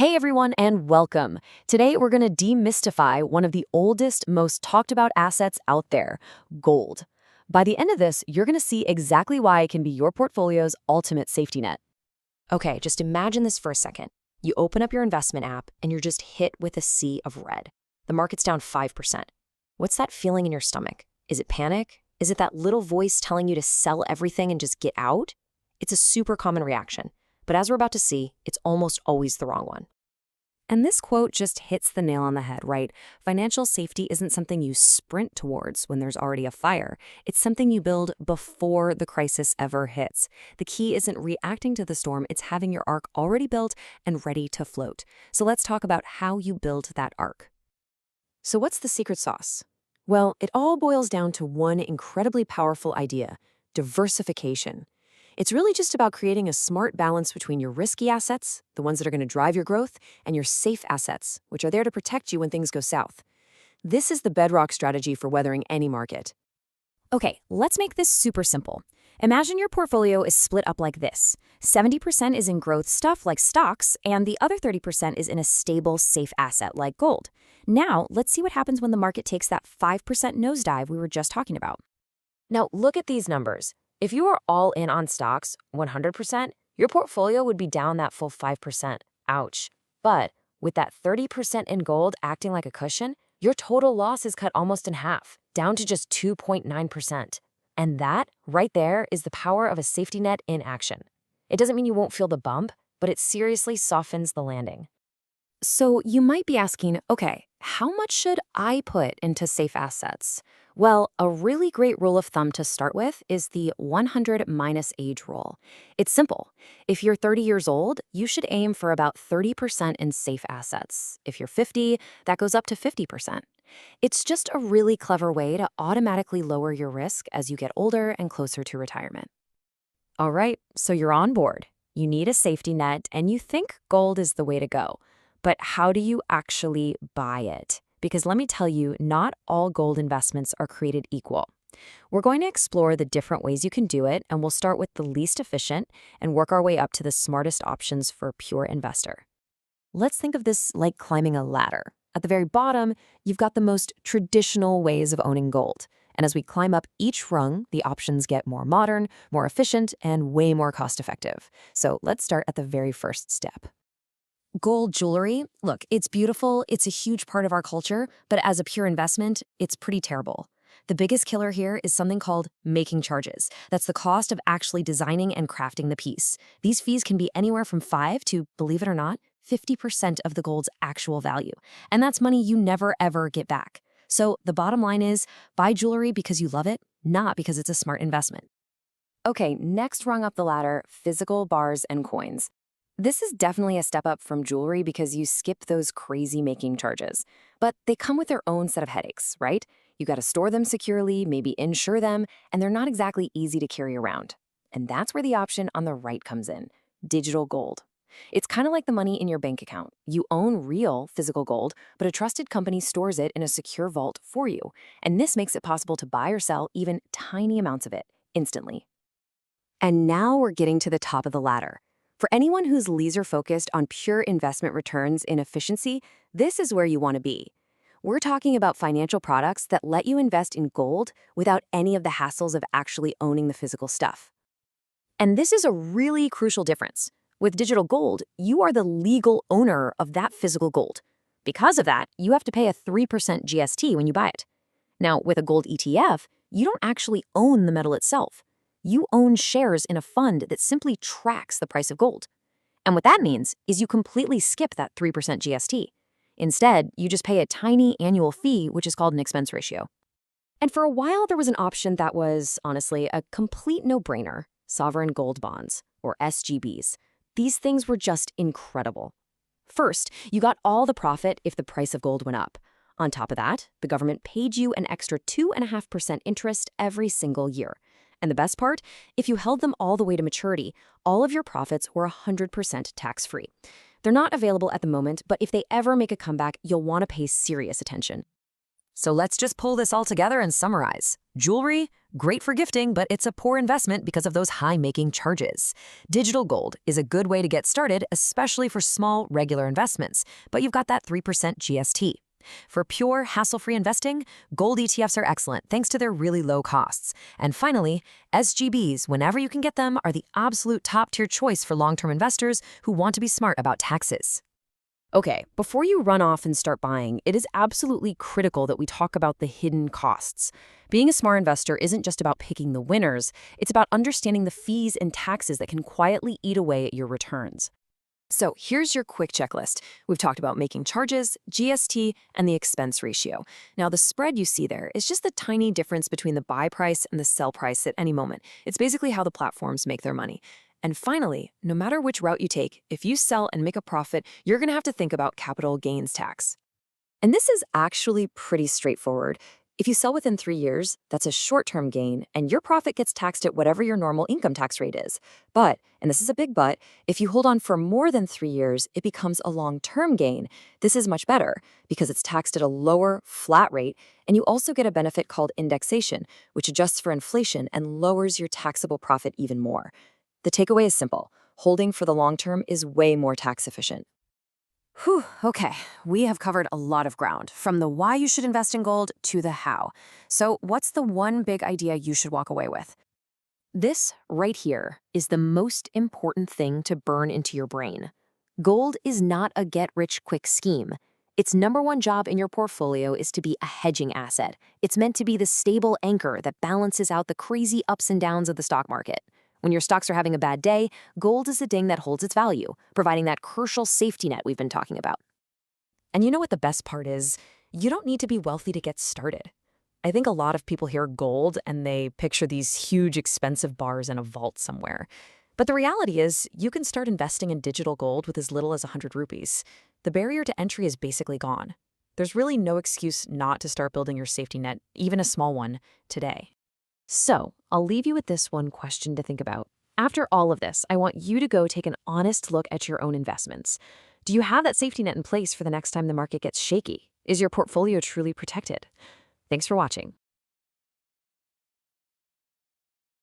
Hey everyone, and welcome. Today we're going to demystify one of the oldest, most talked about assets out there, gold. By the end of this, you're going to see exactly why it can be your portfolio's ultimate safety net. Okay, just imagine this for a second. You open up your investment app and you're just hit with a sea of red. The market's down 5%. What's that feeling in your stomach? Is it panic? Is it that little voice telling you to sell everything and just get out? It's a super common reaction. But as we're about to see, it's almost always the wrong one. And this quote just hits the nail on the head, right? Financial safety isn't something you sprint towards when there's already a fire. It's something you build before the crisis ever hits. The key isn't reacting to the storm, it's having your ark already built and ready to float. So let's talk about how you build that ark. So what's the secret sauce? Well, it all boils down to one incredibly powerful idea: diversification. It's really just about creating a smart balance between your risky assets, the ones that are going to drive your growth, and your safe assets, which are there to protect you when things go south. This is the bedrock strategy for weathering any market. Okay, let's make this super simple. Imagine your portfolio is split up like this. 70% is in growth stuff like stocks, and the other 30% is in a stable, safe asset like gold. Now, let's see what happens when the market takes that 5% nosedive we were just talking about. Now, look at these numbers. If you were all in on stocks, 100%, your portfolio would be down that full 5%. Ouch. But with that 30% in gold acting like a cushion, your total loss is cut almost in half, down to just 2.9%. And that, right there, is the power of a safety net in action. It doesn't mean you won't feel the bump, but it seriously softens the landing. So you might be asking, okay, how much should I put into safe assets? Well, a really great rule of thumb to start with is the 100 minus age rule. It's simple. If you're 30 years old, you should aim for about 30% in safe assets. If you're 50, that goes up to 50%. It's just a really clever way to automatically lower your risk as you get older and closer to retirement. All right, so you're on board. You need a safety net, and you think gold is the way to go. But how do you actually buy it? Because let me tell you, not all gold investments are created equal. We're going to explore the different ways you can do it, and we'll start with the least efficient and work our way up to the smartest options for a pure investor. Let's think of this like climbing a ladder. At the very bottom, you've got the most traditional ways of owning gold. And as we climb up each rung, the options get more modern, more efficient, and way more cost-effective. So let's start at the very first step. Gold jewelry, look, it's beautiful, it's a huge part of our culture, but as a pure investment, it's pretty terrible. The biggest killer here is something called making charges. That's the cost of actually designing and crafting the piece. These fees can be anywhere from 5 to, believe it or not, 50% of the gold's actual value. And that's money you never ever get back. So the bottom line is, buy jewelry because you love it, not because it's a smart investment. Okay, next rung up the ladder, physical bars and coins. This is definitely a step up from jewelry because you skip those crazy making charges. But they come with their own set of headaches, right? You got to store them securely, maybe insure them, and they're not exactly easy to carry around. And that's where the option on the right comes in: digital gold. It's kind of like the money in your bank account. You own real physical gold, but a trusted company stores it in a secure vault for you. And this makes it possible to buy or sell even tiny amounts of it instantly. And now we're getting to the top of the ladder. For anyone who's laser-focused on pure investment returns in efficiency, this is where you want to be. We're talking about financial products that let you invest in gold without any of the hassles of actually owning the physical stuff. And this is a really crucial difference. With digital gold, you are the legal owner of that physical gold. Because of that, you have to pay a 3% GST when you buy it. Now, with a gold ETF, you don't actually own the metal itself. You own shares in a fund that simply tracks the price of gold. And what that means is you completely skip that 3% GST. Instead, you just pay a tiny annual fee, which is called an expense ratio. And for a while, there was an option that was, honestly, a complete no-brainer: sovereign gold bonds, or SGBs. These things were just incredible. First, you got all the profit if the price of gold went up. On top of that, the government paid you an extra 2.5% interest every single year. And the best part, if you held them all the way to maturity, all of your profits were 100% tax-free. They're not available at the moment, but if they ever make a comeback, you'll want to pay serious attention. So let's just pull this all together and summarize. Jewelry, Great for gifting, but it's a poor investment because of those high making charges. Digital gold is a good way to get started, especially for small, regular investments, but you've got that 3% GST. For pure, hassle-free investing, gold ETFs are excellent thanks to their really low costs. And finally, SGBs, whenever you can get them, are the absolute top-tier choice for long-term investors who want to be smart about taxes. Okay, before you run off and start buying, it is absolutely critical that we talk about the hidden costs. Being a smart investor isn't just about picking the winners, it's about understanding the fees and taxes that can quietly eat away at your returns. So here's your quick checklist. We've talked about making charges, GST, and the expense ratio. Now, the spread you see there is just the tiny difference between the buy price and the sell price at any moment. It's basically how the platforms make their money. And finally, no matter which route you take, if you sell and make a profit, you're going to have to think about capital gains tax. And this is actually pretty straightforward. If you sell within 3 years, that's a short-term gain, and your profit gets taxed at whatever your normal income tax rate is. But, and this is a big but, if you hold on for more than 3 years, it becomes a long-term gain. This is much better because it's taxed at a lower, flat rate, and you also get a benefit called indexation, which adjusts for inflation and lowers your taxable profit even more. The takeaway is simple. Holding for the long term is way more tax efficient. Whew, okay, we have covered a lot of ground, from the why you should invest in gold to the how. So what's the one big idea you should walk away with? This right here is the most important thing to burn into your brain. Gold is not a get-rich-quick scheme. Its number one job in your portfolio is to be a hedging asset. It's meant to be the stable anchor that balances out the crazy ups and downs of the stock market. When your stocks are having a bad day, gold is the ding that holds its value, providing that crucial safety net we've been talking about. And you know what the best part is? You don't need to be wealthy to get started. I think a lot of people hear gold and they picture these huge, expensive bars in a vault somewhere. But the reality is, you can start investing in digital gold with as little as 100 rupees. The barrier to entry is basically gone. There's really no excuse not to start building your safety net, even a small one, today. So, I'll leave you with this one question to think about. After all of this, I want you to go take an honest look at your own investments. Do you have that safety net in place for the next time the market gets shaky? Is your portfolio truly protected? Thanks for watching.